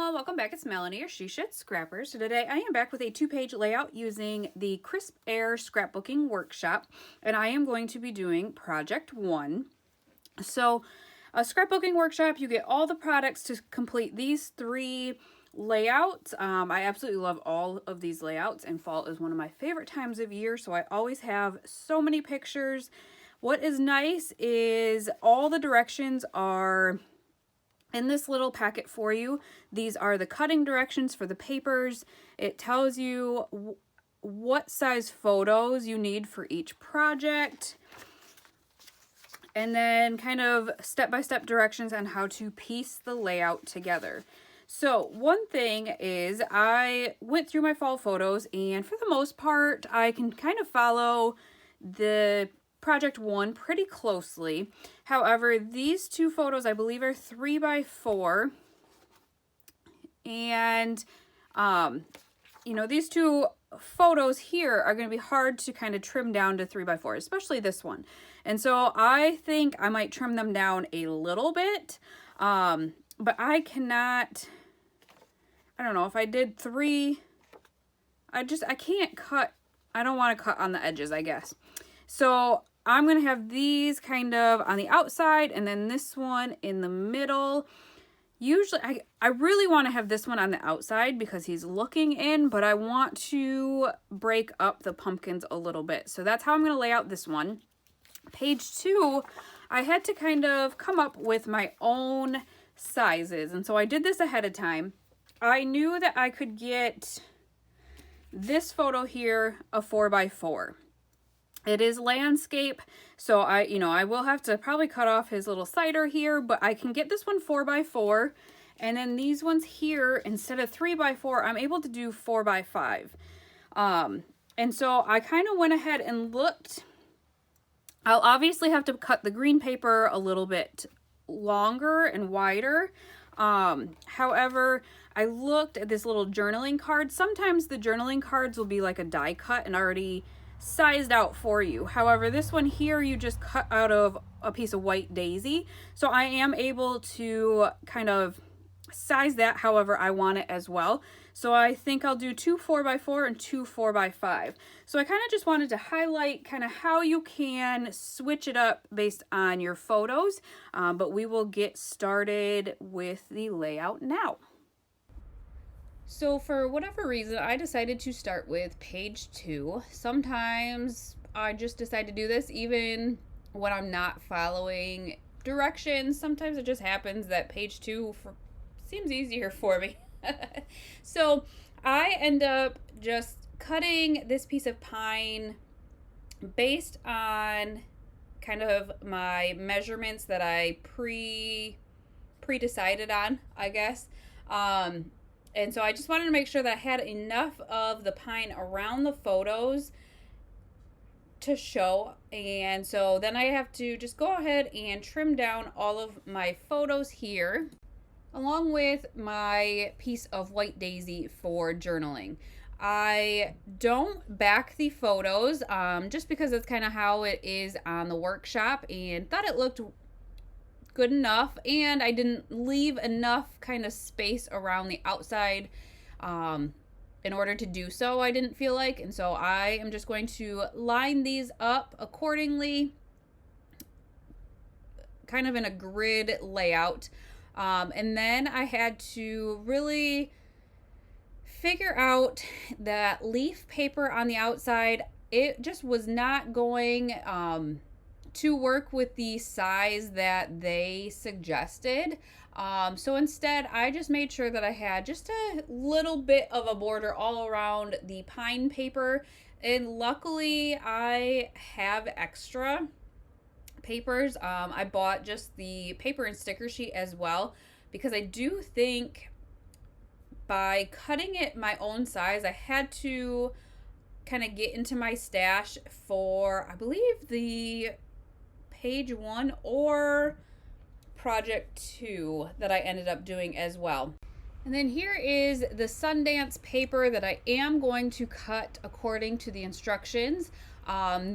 Welcome back. It's Melanie or She Should Scrapper. So today I am back with a 2-page layout using the Crisp Air Scrapbooking workshop, and I am going to be doing project 1. So a scrapbooking workshop, you get all the products to complete these 3 layouts. I absolutely love all of these layouts, and fall is one of my favorite times of year, so I always have so many pictures. What is nice is all the directions are in this little packet for you. These are the cutting directions for the papers. It tells you what size photos you need for each project, and then kind of step-by-step directions on how to piece the layout together. So one thing is, I went through my fall photos, and for the most part I can kind of follow the project 1 pretty closely. However, these 2 photos I believe are 3x4, and you know, these 2 photos here are going to be hard to kind of trim down to 3x4, especially this one. And so I think I might trim them down a little bit, but I cannot, I don't know, if I did 3, I can't cut, I don't want to cut on the edges, I guess. So I'm going to have these kind of on the outside, and then this one in the middle. Usually, I really want to have this one on the outside because he's looking in, but I want to break up the pumpkins a little bit. So that's how I'm going to lay out this one. Page 2, I had to kind of come up with my own sizes, and so I did this ahead of time. I knew that I could get this photo here a 4x4. It is landscape, so I will have to probably cut off his little cider here, but I can get this one 4x4, and then these ones here, instead of 3x4, I'm able to do 4x5. And so I kind of went ahead and looked. I'll obviously have to cut the green paper a little bit longer and wider. However, I looked at this little journaling card. Sometimes the journaling cards will be like a die cut and already sized out for you. However, this one here you just cut out of a piece of white daisy, so I am able to kind of size that however I want it as well. So I think I'll do 2 4x4 and 2 4x5. So I kind of just wanted to highlight kind of how you can switch it up based on your photos, but we will get started with the layout now. So for whatever reason, I decided to start with page 2. Sometimes I just decide to do this even when I'm not following directions. Sometimes it just happens that page 2 seems easier for me. So I end up just cutting this piece of pine based on kind of my measurements that I pre-decided on, I guess. And so I just wanted to make sure that I had enough of the pine around the photos to show. And so then I have to just go ahead and trim down all of my photos here, along with my piece of white daisy for journaling. I don't back the photos just because that's kind of how it is on the workshop, and thought it looked good enough, and I didn't leave enough kind of space around the outside in order to do so, I didn't feel like. And so I am just going to line these up accordingly, kind of in a grid layout. And then I had to really figure out that leaf paper on the outside. It just was not going to work with the size that they suggested. So instead, I just made sure that I had just a little bit of a border all around the pine paper. And luckily, I have extra papers. I bought just the paper and sticker sheet as well, because I do think by cutting it my own size, I had to kind of get into my stash for, I believe, the page 1 or project 2 that I ended up doing as well. And then here is the Sundance paper that I am going to cut according to the instructions.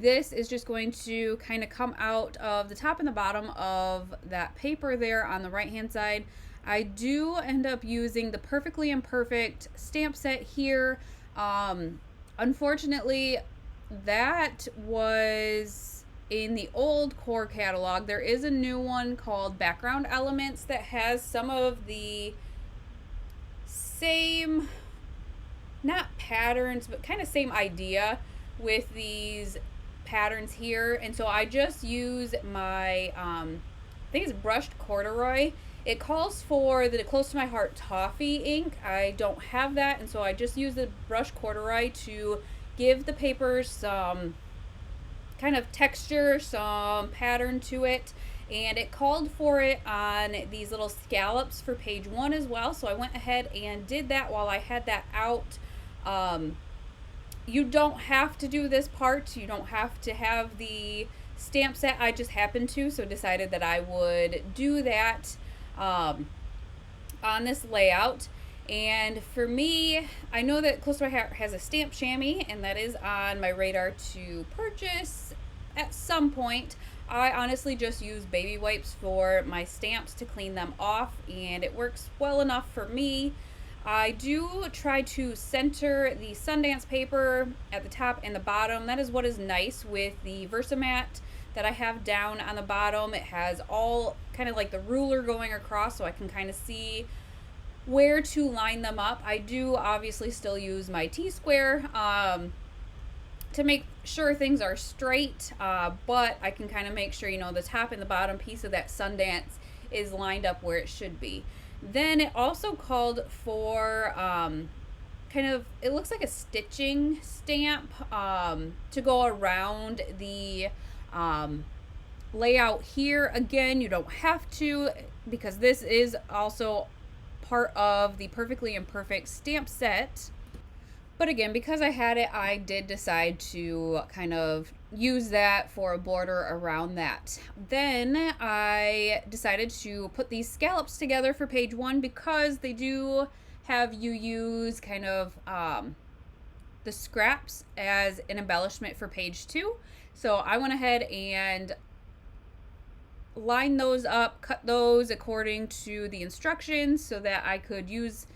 This is just going to kind of come out of the top and the bottom of that paper there on the right hand side. I do end up using the Perfectly Imperfect stamp set here. Unfortunately, that was in the old core catalog. There is a new one called Background Elements that has some of the same, not patterns, but kind of same idea with these patterns here. And so I just use my, I think it's brushed corduroy. It calls for the Close to My Heart Toffee ink. I don't have that, and so I just use the brushed corduroy to give the paper some kind of texture, some pattern to it. And it called for it on these little scallops for page 1 as well, so I went ahead and did that while I had that out. You don't have to do this part. You don't have to have the stamp set. I just happened to, so decided that I would do that on this layout. And for me, I know that Close to My Heart has a stamp chamois, and that is on my radar to purchase at some point. I honestly just use baby wipes for my stamps to clean them off, and it works well enough for me. I do try to center the Sundance paper at the top and the bottom. That is what is nice with the Versamat that I have down on the bottom. It has all kind of like the ruler going across, so I can kind of see where to line them up. I do obviously still use my T-square to make sure things are straight, but I can kind of make sure, you know, the top and the bottom piece of that Sundance is lined up where it should be. Then it also called for kind of, it looks like a stitching stamp to go around the layout here. Again, you don't have to, because this is also part of the Perfectly Imperfect stamp set. But again, because I had it, I did decide to kind of use that for a border around that. Then I decided to put these scallops together for page 1 because they do have you use kind of the scraps as an embellishment for page 2. So I went ahead and lined those up, cut those according to the instructions so that I could use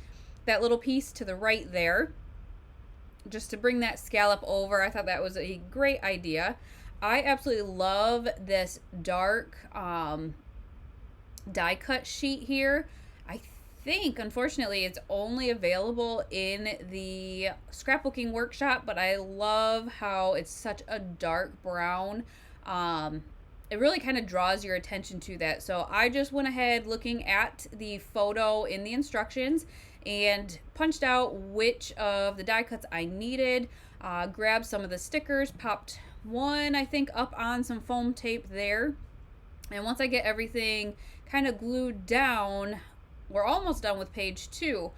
that little piece to the right there, just to bring that scallop over. I thought that was a great idea. I absolutely love this dark die cut sheet here. I think, unfortunately, it's only available in the scrapbooking workshop, but I love how it's such a dark brown. It really kind of draws your attention to that. So I just went ahead looking at the photo in the instructions and punched out which of the die cuts I needed, grabbed some of the stickers, popped one, I think, up on some foam tape there. And once I get everything kind of glued down, we're almost done with page 2.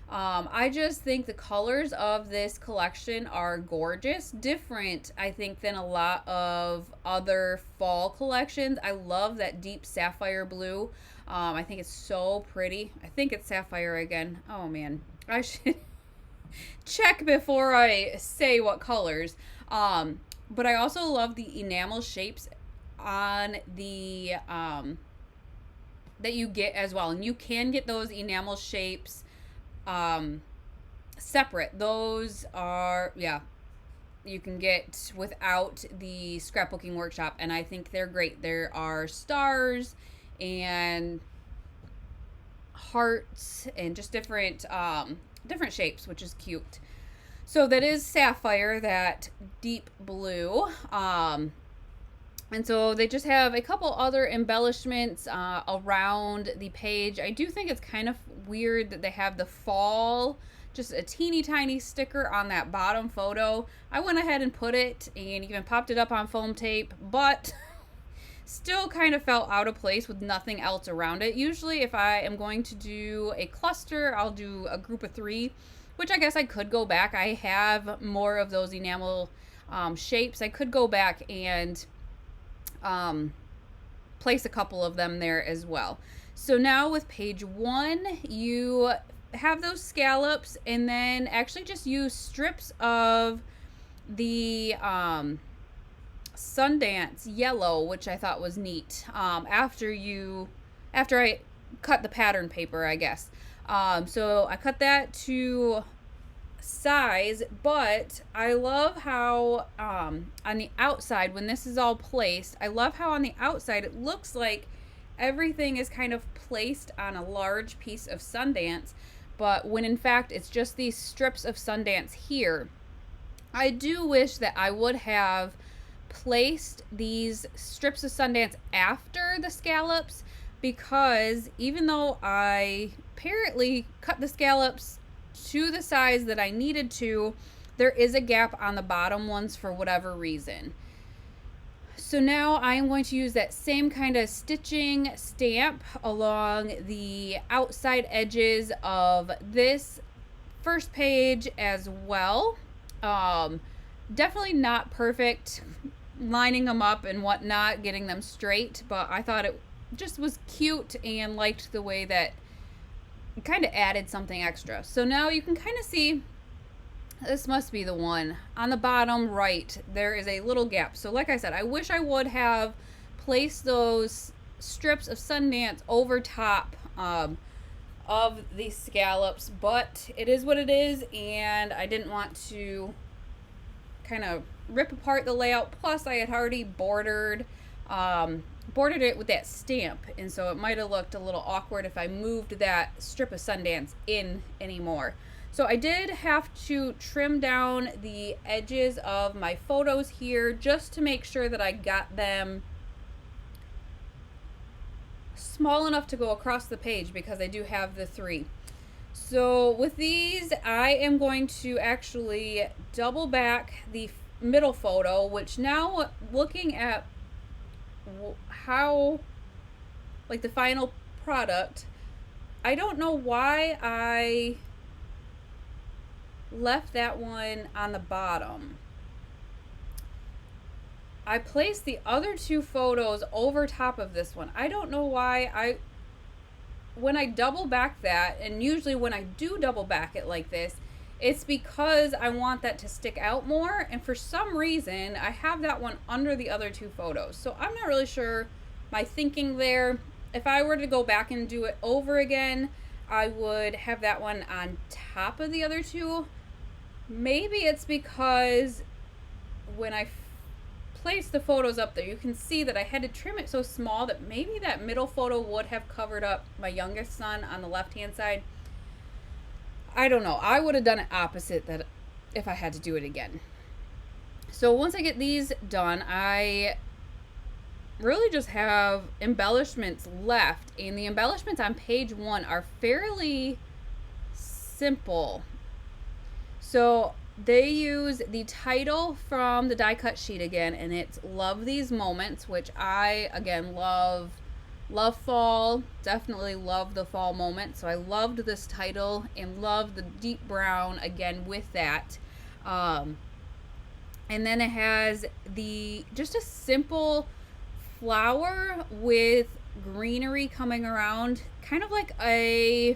I just think the colors of this collection are gorgeous. Different, I think, than a lot of other fall collections. I love that deep sapphire blue. I think it's so pretty. I think it's sapphire again. Oh man, I should check before I say what colors. But I also love the enamel shapes on the that you get as well, and you can get those enamel shapes separate. Those are, yeah, you can get without the scrapbooking workshop, and I think they're great. There are stars and hearts and just different different shapes, which is cute. So that is sapphire, that deep blue. And so they just have a couple other embellishments around the page. I do think it's kind of weird that they have the fall, just a teeny tiny sticker on that bottom photo. I went ahead and put it and even popped it up on foam tape, but still kind of felt out of place with nothing else around it. Usually if I am going to do a cluster, I'll do a group of 3, which I guess I could go back. I have more of those enamel shapes. I could go back and place a couple of them there as well. So now with page 1, you have those scallops, and then actually just use strips of the Sundance yellow, which I thought was neat. After I cut the pattern paper, I guess. So I cut that to size, but I love how on the outside, when this is all placed, I love how on the outside it looks like everything is kind of placed on a large piece of Sundance, but when in fact it's just these strips of Sundance here. I do wish that I would have placed these strips of Sundance after the scallops, because even though I apparently cut the scallops to the size that I needed to, there is a gap on the bottom ones for whatever reason. So now I am going to use that same kind of stitching stamp along the outside edges of this first page as well. Definitely not perfect lining them up and whatnot, getting them straight, but I thought it just was cute and liked the way that it kind of added something extra. So now you can kind of see, this must be the one. On the bottom right, there is a little gap. So like I said, I wish I would have placed those strips of Sundance over top of these scallops, but it is what it is, and I didn't want to kind of rip apart the layout. Plus I had already bordered it with that stamp, and so it might have looked a little awkward if I moved that strip of Sundance in anymore. So I did have to trim down the edges of my photos here just to make sure that I got them small enough to go across the page, because I do have the 3. So with these, I am going to actually double back the middle photo, which now, looking at how, like, the final product, I don't know why I left that one on the bottom. I placed the other 2 photos over top of this one. I don't know why when I double back that, and usually when I do double back it like this, it's because I want that to stick out more, and for some reason I have that one under the other 2 photos. So I'm not really sure my thinking there. If I were to go back and do it over again, I would have that one on top of the other 2. Maybe it's because when I place the photos up there, you can see that I had to trim it so small that maybe that middle photo would have covered up my youngest son on the left hand side. I don't know. I would have done it opposite that if I had to do it again. So once I get these done, I really just have embellishments left, and the embellishments on page 1 are fairly simple. So they use the title from the die cut sheet again, and it's Love These Moments, which I, again, love fall. Definitely love the fall moment. So I loved this title and loved the deep brown again with that. And then it has just a simple flower with greenery coming around, kind of like I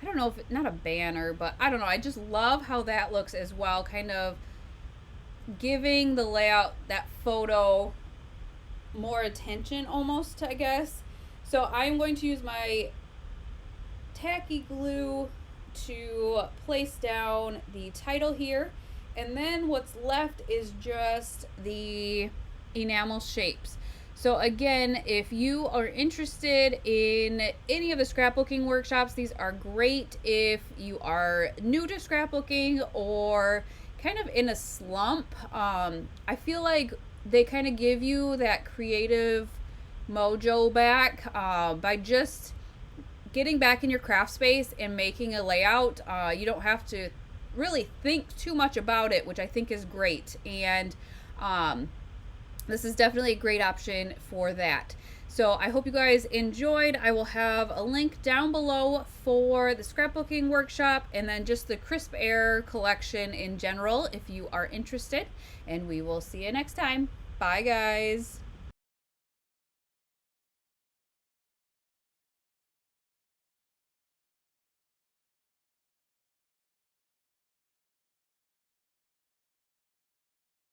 don't know if it's not a banner, but I don't know. I just love how that looks as well, kind of giving the layout, that photo, more attention almost, I guess. So I'm going to use my tacky glue to place down the title here, and then what's left is just the enamel shapes. So again, if you are interested in any of the scrapbooking workshops, these are great if you are new to scrapbooking or kind of in a slump. I feel like they kind of give you that creative mojo back by just getting back in your craft space and making a layout. You don't have to really think too much about it, which I think is great. And this is definitely a great option for that. So I hope you guys enjoyed. I will have a link down below for the scrapbooking workshop and then just the Crisp Air collection in general if you are interested. And we will see you next time. Bye, guys.